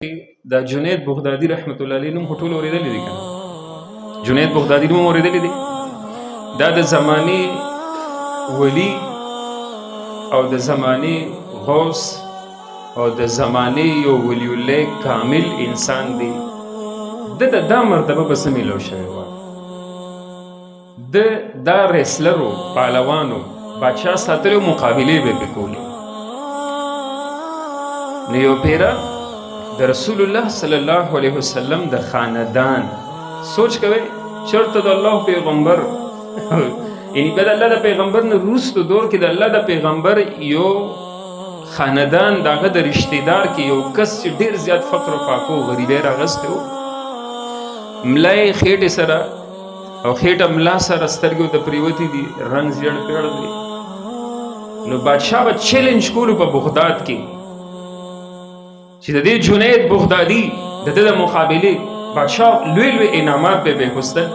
دا جنید بغدادي رحمت الله علیه نوم خو ټول اورېدلی دی کنه. جنید بغدادي نوم اورېدلی دی. دا د زمانې ولی او د زمانې غوث او د زمانې یو ولی الله کامل انسان دی. د دا مرتبه به څه میلاو شوې وه؟ د دا ریسلرو پهلوانو بادشاه ساتلو مقابلې به پې کولې. نو یو پیره د رسول الله صلی الله علیه وسلم د خاندان سوچ کوئ چرته د الله پیغمبر یعنی به د الله د پیغمبر نه وروستو دور کې د الله د پیغمبر یو خاندان د هغه د رشتې دار کې یو کس چې ډېر زیات فقر و فاقه و غریبۍ راغستی و، ملا یې خېټې سره او خېټه ملا سره سترګې ورته پرېوتې دي، رنګ زیړ پیړ دی. نو بادشاه به چیلنج کولو په بغداد کې چې د دې جنید بغدادي د ده د مقابلې بادشاه لوی لوی انعامات به اخیستل.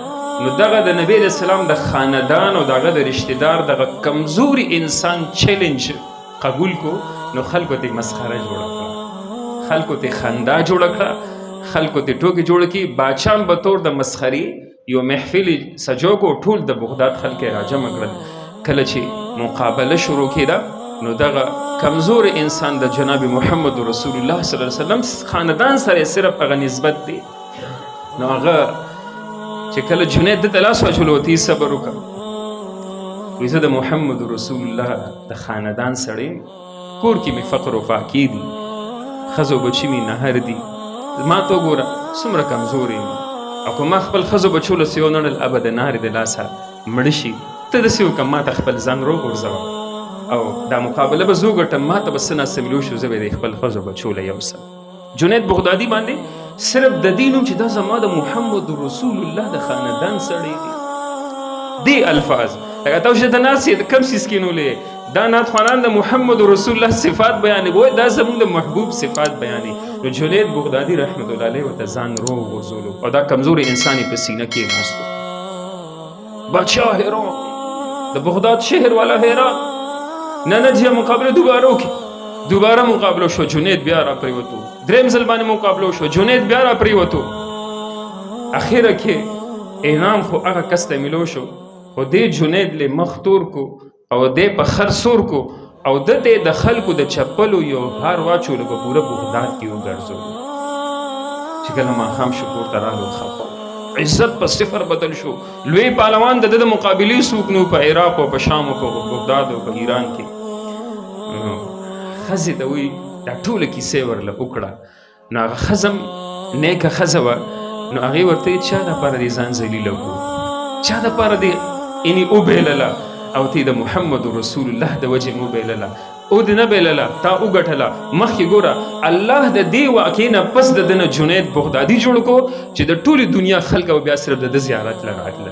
نو دغه د نبی علیه السلام د خاندان او د هغه د رشتې دار دغه کمزوري انسان چیلنج قبول کو. نو خلکو ته مسخره جوړه کړه، خلکو ته خندا جوړه کړه، خلکو ته ټوکې جوړه کړي. بادشاه به طور د مسخرې یو محفل سجو کو، ټول د بغداد خلک یې راجمع کړل. کله چې مقابله شروع کېده نو دغه کمزور انسان د جناب محمد رسول الله صلی الله علیه وسلم خاندان سره صرف هغه نسبت دی. نو هغه چې کله جنید دته لاس واچولو ورته یې صبر وکړه، وایي زه د محمد رسول الله د خاندان سړی یم، کور کې مې فقر و فاقې دي، ښځو بچي مې نهر دي، ما ته وګوره څومره کمزور یم، او که ما خپل ښځو بچو له سیو نړل ابه د نارې د لاسه مړه شي، ته داسې وکړه ما ته خپل ځان روغورځوه او دا مقابله به زه وګټم، ما ته به څه ناسه ملو شو، زه به د خپل ښځو بچو له یوسم. جنید بغدادي باندې صرف د دې نوم چې دا زما د محمد رسول الله د خاندان سړی دی، دې الفاظ لکه تاسو چې ته ناست یې د کوم څیز کینولې دا نعت خوانان د محمد رسول الله صفات بیانوي، وایي دا زموږ د محبوب صفات بیانوي. نو جنید بغدادي رحمت الله علیه ورته ځان روغورځولو او دا کمزوري انسان یې په سینه کې ناست و. بادشاه حیران، د بغداد شهر والا حیران. نه جی مقابله دوباره وکړي. دوباره مقابله شو، جنید بیا را پریوتو. دریم ځل باندې مقابله شو، جنید بیا را پریوتو. اخیره کې انعام خو هغه کس ته میلو شو، خو دې جنید له مخ تور کو او دې په خر سور کو او دته د خلکو د چپلو یو هار واچولو په پوره بغداد کې وګرځولو. چې کله ماښام شو کور ته راغلو، خپه عزت په صفر بدل شو. لوی پهلوان د ده د مقابلې څوک نو په عراق او په شام او په بغداد او په ایران کې. ښځې ته وایي دا ټوله کیسې ورله وکړه. نو هغه ښځه نیکه ښځه وه، نو هغې ورته ویل چا دپاره دې ځان ذلیله کړو، چا دپاره دې یعنې وبیلله او ته د محمد رسول الله د وجې مو بیلله، او دې نه بیلله تا وګټله. مخکې ګوره الله د دې واقعې نه پس د ده نه جنید بغدادي جوړ کو چې د ټولې دنیا خلک او بیا صرف د ده زیارت له راتله.